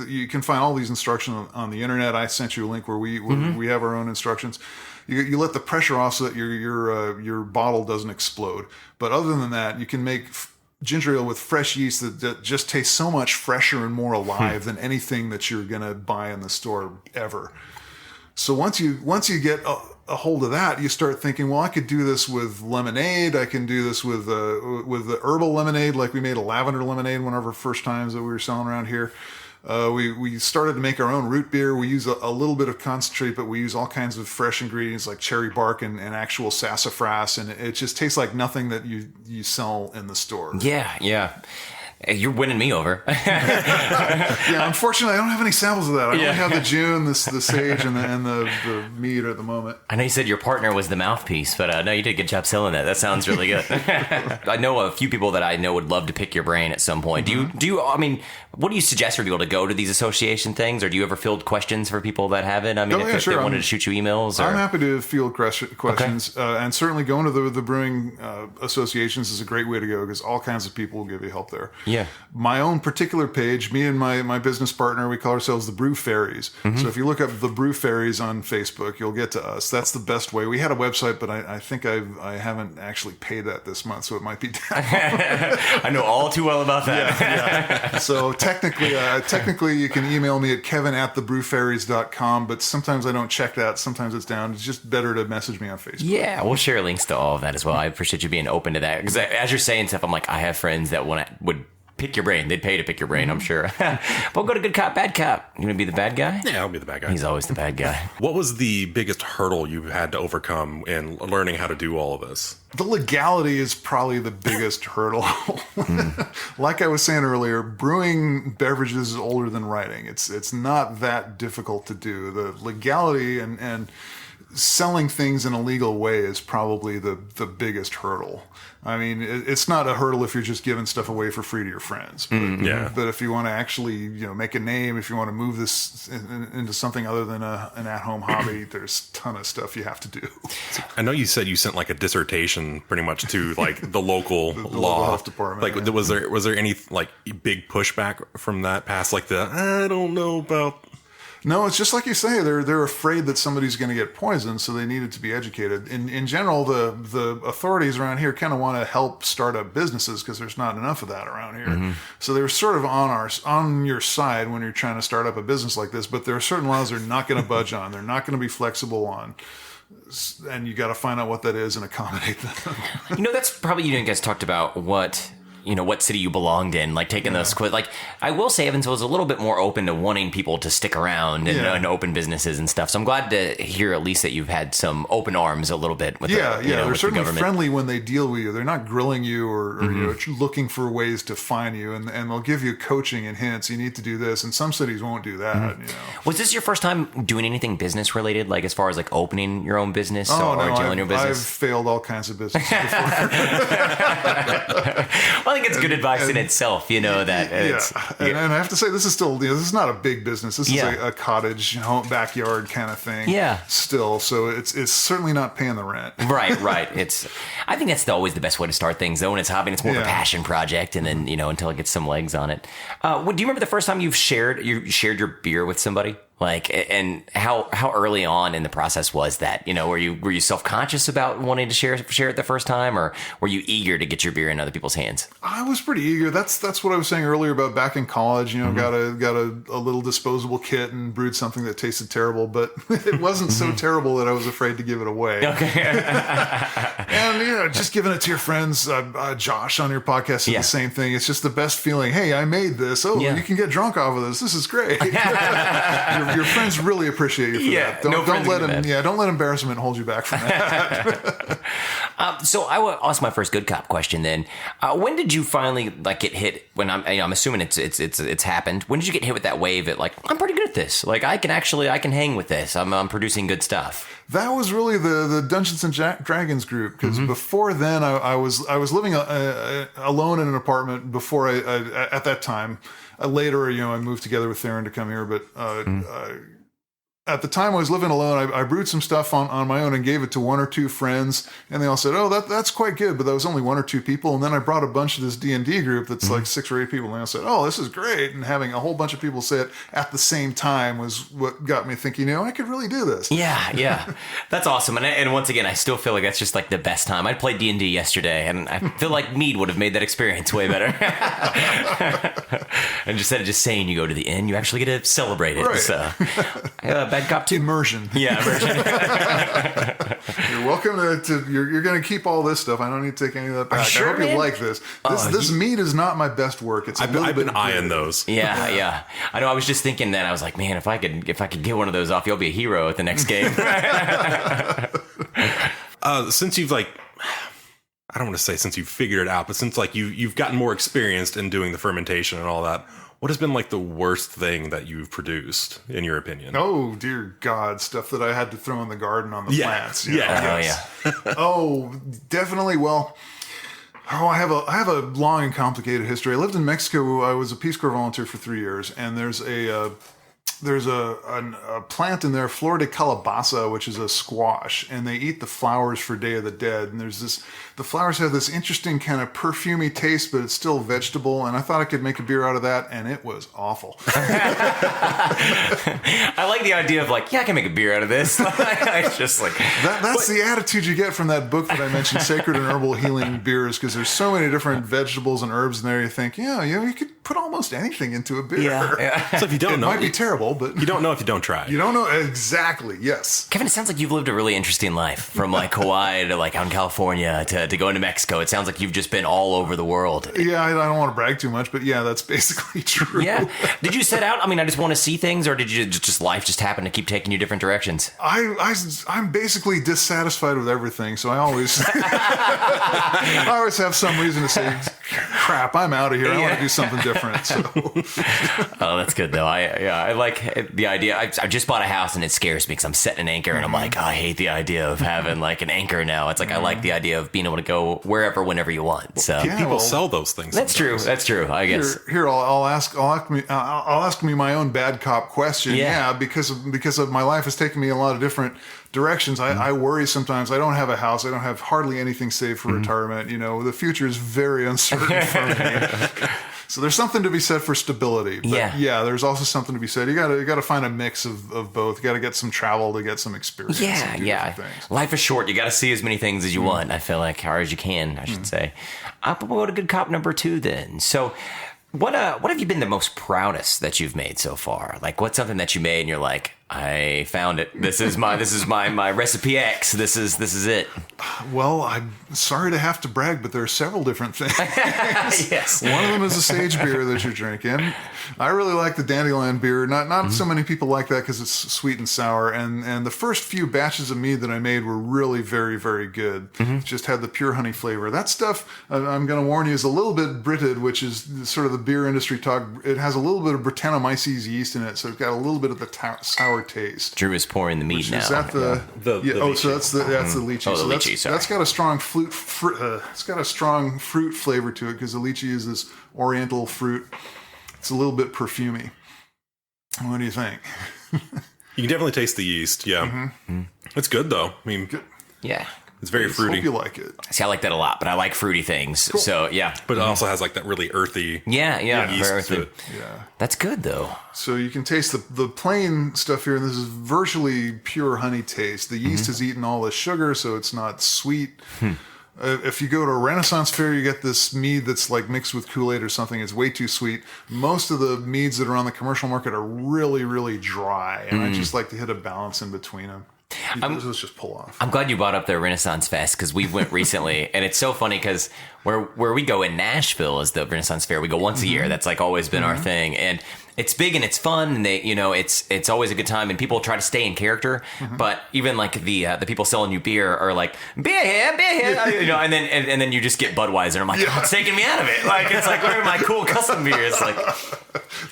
you can find all these instructions on the internet. I sent you a link where we have our own instructions. You let the pressure off so that your bottle doesn't explode. But other than that, you can make ginger ale with fresh yeast that just tastes so much fresher and more alive than anything that you're going to buy in the store ever. So once you get a hold of that, you start thinking, well, I could do this with lemonade. I can do this with the herbal lemonade. Like we made a lavender lemonade one of our first times that we were selling around here. We started to make our own root beer. We use a little bit of concentrate, but we use all kinds of fresh ingredients like cherry bark and actual sassafras, and it just tastes like nothing that you sell in the store. Yeah. You're winning me over. Yeah, unfortunately, I don't have any samples of that. I only have the June, the sage, and the mead at the moment. I know you said your partner was the mouthpiece, but no, you did a good job selling that. That sounds really good. I know a few people that I know would love to pick your brain at some point. Do you? I mean, what do you suggest for people to go to these association things, or do you ever field questions for people that have it? I mean, if they wanted to shoot you emails, I'm happy to field questions, and certainly going to the brewing associations is a great way to go because all kinds of people will give you help there. Yeah. My own particular page, me and my business partner, we call ourselves the Brew Fairies. So if you look up the Brew Fairies on Facebook, you'll get to us. That's the best way. We had a website, but I think I haven't actually paid that this month, so it might be down. I know all too well about that. Yeah. So technically you can email me at kevin@thebrewfairies.com, but sometimes I don't check that. Sometimes it's down. It's just better to message me on Facebook. Yeah, we'll share links to all of that as well. I appreciate you being open to that because as you're saying stuff, I'm like, I have friends that would pick your brain. They'd pay to pick your brain, I'm sure. But we'll go to good cop, bad cop. You gonna be the bad guy? Yeah, I'll be the bad guy. He's always the bad guy. What was the biggest hurdle you had to overcome in learning how to do all of this? The legality is probably the biggest hurdle. Like I was saying earlier, brewing beverages is older than writing. It's not that difficult to do. The legality and selling things in a legal way is probably the biggest hurdle. I mean, it's not a hurdle if you're just giving stuff away for free to your friends. But, but if you want to actually, make a name, if you want to move this into something other than an at-home hobby, there's a ton of stuff you have to do. I know you said you sent like a dissertation pretty much to like the local law health department. Like, was there any like big pushback from that past like I don't know about? No, it's just like you say. They're afraid that somebody's going to get poisoned, so they needed to be educated. In general, the authorities around here kind of want to help startup businesses because there's not enough of that around here. So they're sort of on your side when you're trying to start up a business like this. But there are certain laws they're not going to budge on. They're not going to be flexible on. And you got to find out what that is and accommodate them. That's probably, you guys talked about what city you belonged in, like taking those quit. Like, I will say Evansville was a little bit more open to wanting people to stick around and open businesses and stuff. So I'm glad to hear at least that you've had some open arms a little bit with they're with certainly the government. Friendly when they deal with you. They're not grilling you or looking for ways to fine you, and they'll give you coaching and hints. You need to do this, and some cities won't do that. Was this your first time doing anything business related, like as far as like opening your own business or dealing your business? I've failed all kinds of businesses before. Well, I think it's good advice in itself, that and I have to say, this is still, this is not a big business. This is a cottage, backyard kind of thing. Yeah. Still, so it's certainly not paying the rent. Right. I think that's always the best way to start things, though. When it's a hobby, and it's more of a passion project, and then until it gets some legs on it. Do you remember the first time you shared your beer with somebody? Like, and how early on in the process was that? Were you self-conscious about wanting to share it the first time, or were you eager to get your beer in other people's hands? I was pretty eager. That's what I was saying earlier about back in college. Got a little disposable kit and brewed something that tasted terrible, but it wasn't so terrible that I was afraid to give it away. Okay. And just giving it to your friends. Josh on your podcast said the same thing. It's just the best feeling. Hey, I made this. Oh, you can get drunk off of this. This is great. Your friends really appreciate you for that. Don't let embarrassment hold you back from that. So I will ask my first good cop question then. When did you finally get hit? When I'm assuming it's happened. When did you get hit with that wave that I'm pretty good at this? Like I can hang with this. I'm producing good stuff. That was really the Dungeons and Dragons group, because before then I was living alone in an apartment. Before I at that time. Later, I moved together with Theron to come here, but at the time I was living alone, I brewed some stuff on my own and gave it to one or two friends, and they all said, "Oh, that's quite good," but that was only one or two people. And then I brought a bunch of this D&D group that's like 6 or 8 people, and they all said, "Oh, this is great." And having a whole bunch of people say it at the same time was what got me thinking, I could really do this. Yeah. That's awesome. And once again, I still feel like that's just like the best time. I played D&D yesterday, and I feel like mead would have made that experience way better. And instead of just saying you go to the inn, you actually get to celebrate it. Right. So, back Bad Cop 2? Immersion. Yeah, immersion. You're welcome to you're going to keep all this stuff. I don't need to take any of that back. Sure, I hope you like this. This meat is not my best work. It's I've been eyeing those. Yeah. I know. I was just thinking that. I was like, man, if I could get one of those off, you'll be a hero at the next game. Since you've I don't want to say since you've figured it out, but since you've gotten more experienced in doing the fermentation and all that, what has been the worst thing that you've produced, in your opinion? Oh, dear God. Stuff that I had to throw in the garden on the plants. Oh, definitely. Well, I have a long and complicated history. I lived in Mexico. I was a Peace Corps volunteer for 3 years, and there's a plant in there, Flor de Calabaza, which is a squash, and they eat the flowers for Day of the Dead. And the flowers have this interesting kind of perfumey taste, but it's still vegetable. And I thought I could make a beer out of that, and it was awful. I like the idea of I can make a beer out of this. It's just that's the attitude you get from that book that I mentioned, Sacred and Herbal Healing Beers, because there's so many different vegetables and herbs in there. You think, you could put almost anything into a beer. Yeah. So if you don't know, it might be terrible, but you don't know if you don't try. You don't know exactly. Yes, Kevin, it sounds like you've lived a really interesting life, from Hawaii to out in California to going to Mexico. It sounds like you've just been all over the world. Yeah, I don't want to brag too much, but yeah, that's basically true. Yeah. Did you set out? I just want to see things, or did you just life just happen to keep taking you different directions? I'm basically dissatisfied with everything, so I always have some reason to say, crap, I'm out of here. I want to do something different. So. Oh, that's good though. I like the idea. I just bought a house and it scares me because I'm setting an anchor and I'm like, I hate the idea of having an anchor now. It's I like the idea of being able to go wherever, whenever you want. So people sell those things. That's sometimes. True. That's true. I guess. Here, I'll ask me my own bad cop question. Yeah, because of my life has taken me in a lot of different directions. I worry sometimes. I don't have a house. I don't have hardly anything saved for retirement. The future is very uncertain for me. So there's something to be said for stability. But there's also something to be said. You gotta find a mix of both. You gotta get some travel to get some experience. Yeah. Life is short. You gotta see as many things as you want. I feel like, or as you can, I should say. But we'll go to good cop number 2 then. So what have you been the most proudest that you've made so far? What's something that you made and you're like, I found it. This is my recipe X. This is it. Well, I'm sorry to have to brag, but there are several different things. Yes. One of them is a sage beer that you're drinking. I really like the dandelion beer. Not so many people like that because it's sweet and sour. And the first few batches of mead that I made were really very, very good. Just had the pure honey flavor. That stuff, I'm going to warn you, is a little bit Britted, which is sort of the beer industry talk. It has a little bit of Brettanomyces yeast in it, so it's got a little bit of the sour taste. Drew is pouring the mead now. Is that the so that's the lychee. Oh, the lychee. That's got a strong it's got a strong fruit flavor to it because the lychee is this oriental fruit. It's a little bit perfumey. What do you think? You can definitely taste the yeast. Yeah, it's good though. Yeah. It's very fruity. Hope you like it. See, I like that a lot, but I like fruity things. Cool. So, yeah. But it also has that really earthy yeast earthy. to it. Yeah. That's good, though. So you can taste the plain stuff here, and this is virtually pure honey taste. The yeast has eaten all the sugar, so it's not sweet. If you go to a Renaissance fair, you get this mead that's mixed with Kool-Aid or something. It's way too sweet. Most of the meads that are on the commercial market are really, really dry, and I just like to hit a balance in between them. Let's just pull off. I'm glad you brought up the Renaissance Fest because we went recently, and it's so funny because where we go in Nashville is the Renaissance Fair. We go once a year. That's always been our thing, and it's big and it's fun, and it's always a good time, and people try to stay in character. But even the people selling you beer are like beer here, and then you just get Budweiser. And I'm like, oh, it's taking me out of it. It's where are my cool custom beers?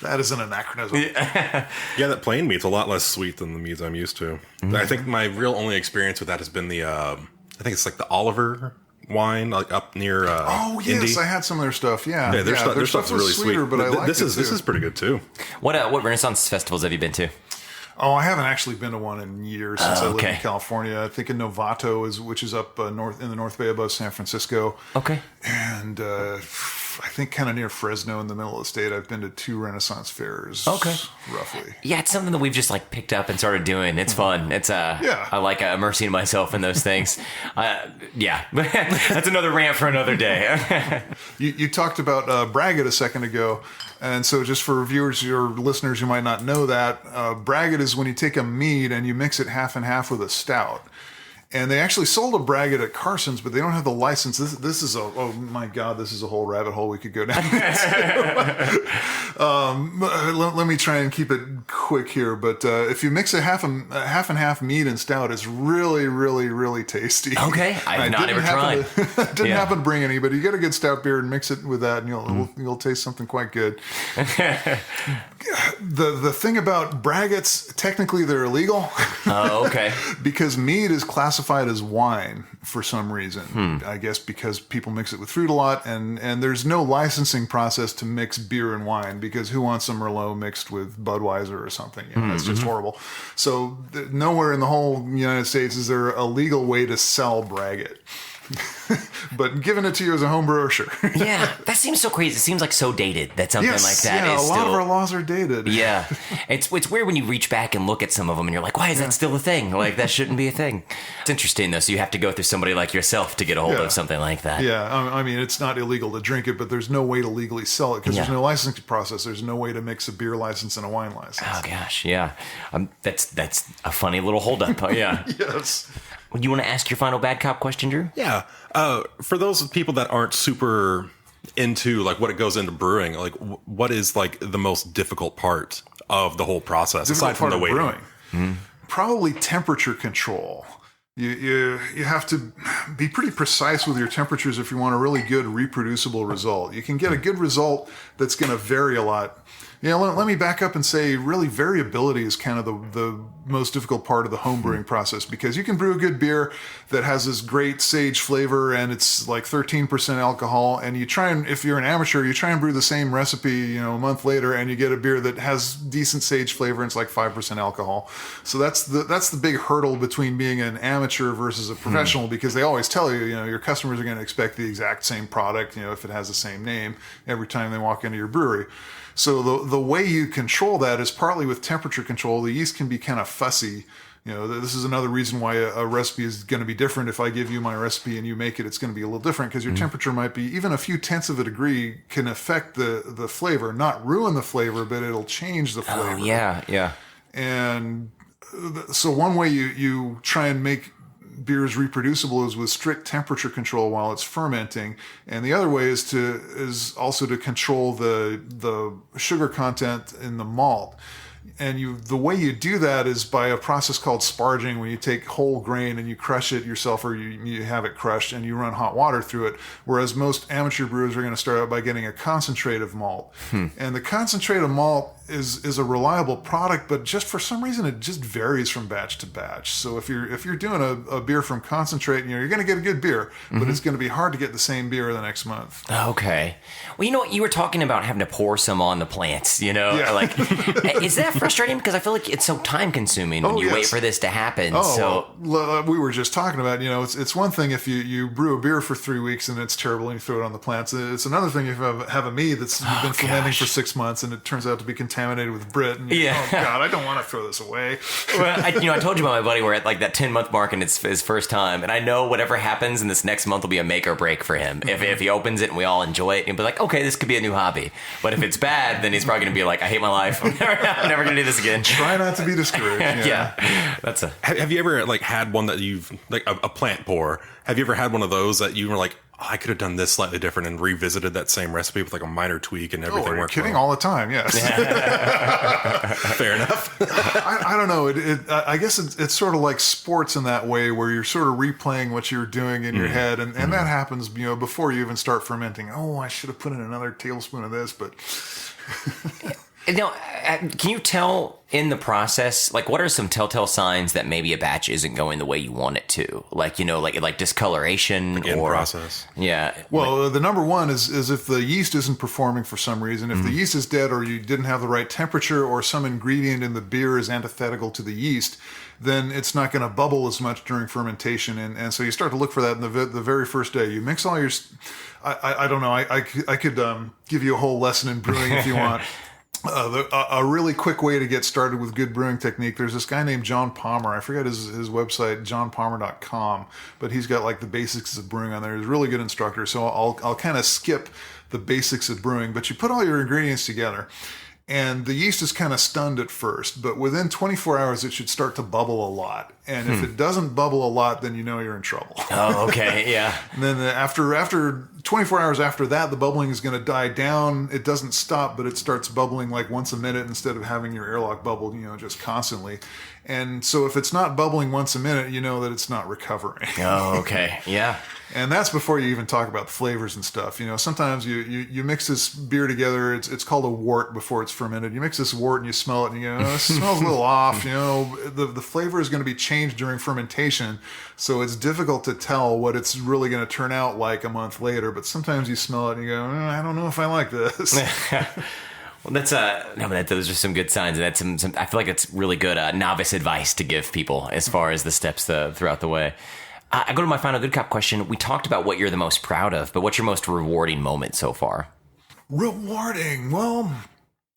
That is an anachronism. Yeah, that plain meat's a lot less sweet than the meads I'm used to. I think my real only experience with that has been I think it's the Oliver wine up near Indy. I had some of their stuff. Yeah, their stuff's really sweeter, sweet. But I like this is pretty good too. What Renaissance festivals have you been to? Oh, I haven't actually been to one in years since I lived in California. I think in Novato which is up north in the North Bay above San Francisco. Okay. And I think kind of near Fresno in the middle of the state. I've been to 2 Renaissance fairs. Okay. Roughly. Yeah, it's something that we've just like picked up and started doing. It's fun. It's I like immersing myself in those things. Yeah, that's another rant for another day. You talked about braggot a second ago. And so just for viewers or listeners who might not know that, braggot is when you take a mead and you mix it half and half with a stout. And they actually sold a braggot at Carson's, but they don't have the license. This is oh my God, this is a whole rabbit hole we could go down. Let me try and keep it quick here. But if you mix a half and half mead and stout, it's really, really, really tasty. Okay, I've not ever tried. Didn't happen to bring any, but you get a good stout beer and mix it with that, and you'll taste something quite good. The thing about braggots, technically they're illegal. Oh, okay. Because mead is classified as wine for some reason. I guess because people mix it with fruit a lot, and there's no licensing process to mix beer and wine, because who wants a Merlot mixed with Budweiser or something? That's just horrible. So nowhere in the whole United States is there a legal way to sell braggot. But giving it to you as a home brewer, sure. Yeah, that seems so crazy. It seems like so dated that something like that is a lot of our laws are dated. Yeah, it's weird when you reach back and look at some of them and you're like, why is that still a thing? Like, that shouldn't be a thing. It's interesting though. So you have to go through somebody like yourself to get a hold of something like that. Yeah, I mean, it's not illegal to drink it, but there's no way to legally sell it because there's no licensing process. There's no way to mix a beer license and a wine license. Oh gosh, yeah. That's a funny little holdup. Yeah. Yes. You want to ask your final bad cop question, Drew? Yeah. For those people that aren't super into like what it goes into brewing, like what is like the most difficult part of the whole process aside from the waiting? Brewing? Probably temperature control. You have to be pretty precise with your temperatures if you want a really good reproducible result. You can get a good result that's going to vary a lot. Let me back up and say really variability is kind of the most difficult part of the home brewing process, because you can brew a good beer that has this great sage flavor and it's like 13% alcohol, and you try and, if you're an amateur, you try and brew the same recipe, a month later, and you get a beer that has decent sage flavor and it's like 5% alcohol. So that's the big hurdle between being an amateur versus a professional, because they always tell you, your customers are going to expect the exact same product, if it has the same name every time they walk into your brewery. So the way you control that is partly with temperature control. The yeast can be kind of fussy. This is another reason why a recipe is going to be different. If I give you my recipe and you make it, it's going to be a little different, because your temperature might be even a few tenths of a degree can affect the flavor, not ruin the flavor, but it'll change the flavor. Oh, yeah. And so one way you try and make beers reproducible is with strict temperature control while it's fermenting, and the other way is also to control the sugar content in the malt. And the way you do that is by a process called sparging, when you take whole grain and you crush it yourself, or you have it crushed and you run hot water through it. Whereas most amateur brewers are going to start out by getting a concentrate of malt. And the concentrate of malt is a reliable product, but just for some reason it just varies from batch to batch. So if you're doing a beer from concentrate, you're going to get a good beer, but it's going to be hard to get the same beer the next month. Okay. Well, you were talking about having to pour some on the plants, like, is that frustrating? Because I feel like it's so time consuming when you wait for this to happen. We were just talking about, it's one thing if you brew a beer for 3 weeks and it's terrible and you throw it on the plants. It's another thing if you have a mead that's been fermenting for 6 months and it turns out to be contaminated with Brit. And, oh God, I don't want to throw this away. Well, I told you about my buddy. We're at like that 10-month mark and it's his first time, and I know whatever happens in this next month will be a make or break for him. If he opens it and we all enjoy it, he'll be like, okay, this could be a new hobby. But if it's bad, then he's probably going to be like, I hate my life. I'm never going to do this again. Try not to be discouraged. That's Have you ever like had one that you've like a plant pour? Have you ever had one of those that you were like, I could have done this slightly different and revisited that same recipe with like a minor tweak and everything worked? Kidding all the time, yes. Fair enough. I don't know. I guess it's sort of like sports in that way, where you're sort of replaying what you're doing in your head, and that happens before you even start fermenting. Oh, I should have put in another tablespoon of this, but Now, can you tell in the process, like, what are some telltale signs that maybe a batch isn't going the way you want it to? Like, like discoloration or process. Yeah. Well, the number one is if the yeast isn't performing for some reason. If the yeast is dead, or you didn't have the right temperature, or some ingredient in the beer is antithetical to the yeast, then it's not going to bubble as much during fermentation. And so you start to look for that in the very first day. You mix all your... I don't know. I could give you a whole lesson in brewing if you want. A really quick way to get started with good brewing technique. There's this guy named John Palmer. I forget his website, johnpalmer.com, but he's got like the basics of brewing on there. He's a really good instructor. So I'll kind of skip the basics of brewing, but you put all your ingredients together. And the yeast is kind of stunned at first, but within 24 hours, it should start to bubble a lot. And if it doesn't bubble a lot, then you know you're in trouble. Oh, okay, yeah. And then after 24 hours after that, the bubbling is going to die down. It doesn't stop, but it starts bubbling like once a minute instead of having your airlock bubble, just constantly. And so if it's not bubbling once a minute, you know that it's not recovering. Oh, okay, yeah. And that's before you even talk about the flavors and stuff. Sometimes you mix this beer together. It's called a wort before it's fermented. You mix this wort and you smell it and you go, oh, it smells a little off. The flavor is going to be changed during fermentation. So it's difficult to tell what it's really going to turn out like a month later. But sometimes you smell it and you go, I don't know if I like this. Well, those are some good signs, and that's some I feel like it's really good novice advice to give people as far as the steps throughout the way. I go to my final good cop question. We talked about what you're the most proud of, but what's your most rewarding moment so far? Rewarding? Well,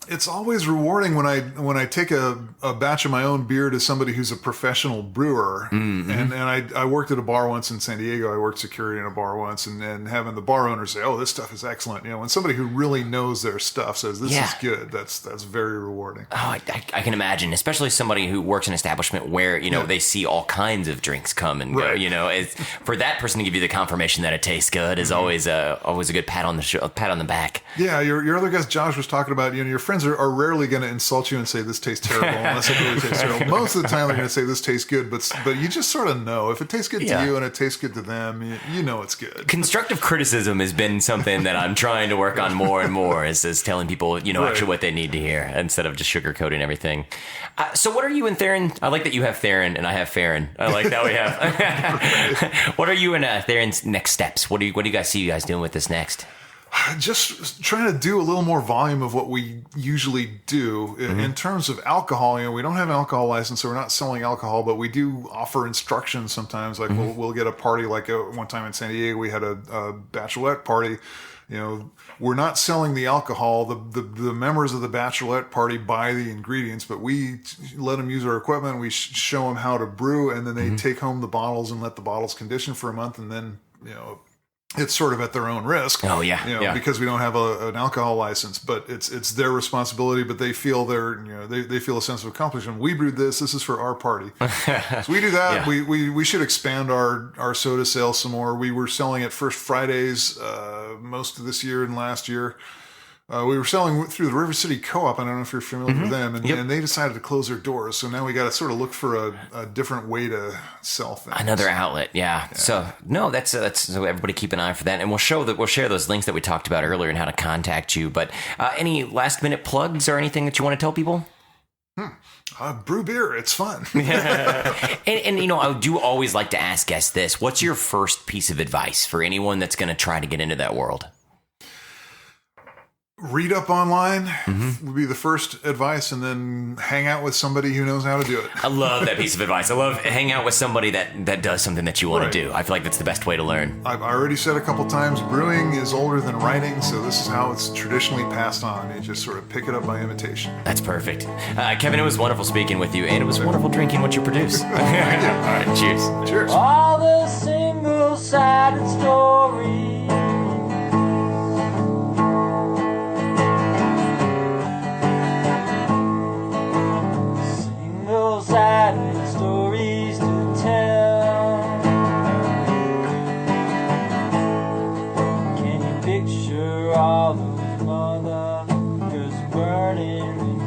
it's always rewarding when I take a batch of my own beer to somebody who's a professional brewer. Mm-hmm. And I worked at a bar once in San Diego. I worked security in a bar once, and having the bar owner say, "Oh, this stuff is excellent." When somebody who really knows their stuff says this is good, that's very rewarding. Oh, I can imagine, especially somebody who works in an establishment where they see all kinds of drinks come and go. For that person to give you the confirmation that it tastes good is always a good pat on the back. Yeah, your other guest Josh was talking about your friends are rarely going to insult you and say this tastes terrible unless it really tastes terrible. Most of the time they're going to say this tastes good, but you just sort of know if it tastes good to you and it tastes good to them, you know it's good. Constructive criticism has been something that I'm trying to work on more and more is telling people actually what they need to hear instead of just sugarcoating everything. So what are you and Theron? I like that you have Theron and I have Farron. I like that we have. What are you and Theron's next steps? What do you guys see you guys doing with this next? Just trying to do a little more volume of what we usually do. In terms of alcohol. We don't have an alcohol license, so we're not selling alcohol, but we do offer instructions sometimes. Like we'll get a party, like one time in San Diego, we had a bachelorette party. We're not selling the alcohol. The members of the bachelorette party buy the ingredients, but we let them use our equipment. We show them how to brew, and then they take home the bottles and let the bottles condition for a month, and then, it's sort of at their own risk. Oh yeah, because we don't have an alcohol license, but it's their responsibility. But they feel they feel a sense of accomplishment. We brewed this. This is for our party. So we do that. Yeah. We should expand our soda sales some more. We were selling at First Fridays most of this year and last year. We were selling through the River City Co-op. I don't know if you're familiar with them, and they decided to close their doors. So now we got to sort of look for a different way to sell things. Another outlet, yeah. So no, that's so everybody keep an eye for that, and we'll share those links that we talked about earlier and how to contact you. But any last minute plugs or anything that you want to tell people? Brew beer. It's fun. and I do always like to ask guests this: what's your first piece of advice for anyone that's going to try to get into that world? Read up online would be the first advice, and then hang out with somebody who knows how to do it. I love that piece of advice. I love hang out with somebody that does something that you want to do. I feel like that's the best way to learn. I've already said a couple times, brewing is older than writing, so this is how it's traditionally passed on. You just sort of pick it up by imitation. That's perfect. Kevin, it was wonderful speaking with you, and it was wonderful drinking what you produce. All right, cheers. Cheers. All the single-sided stories. Single-sided stories to tell. Can you picture all those mothers burning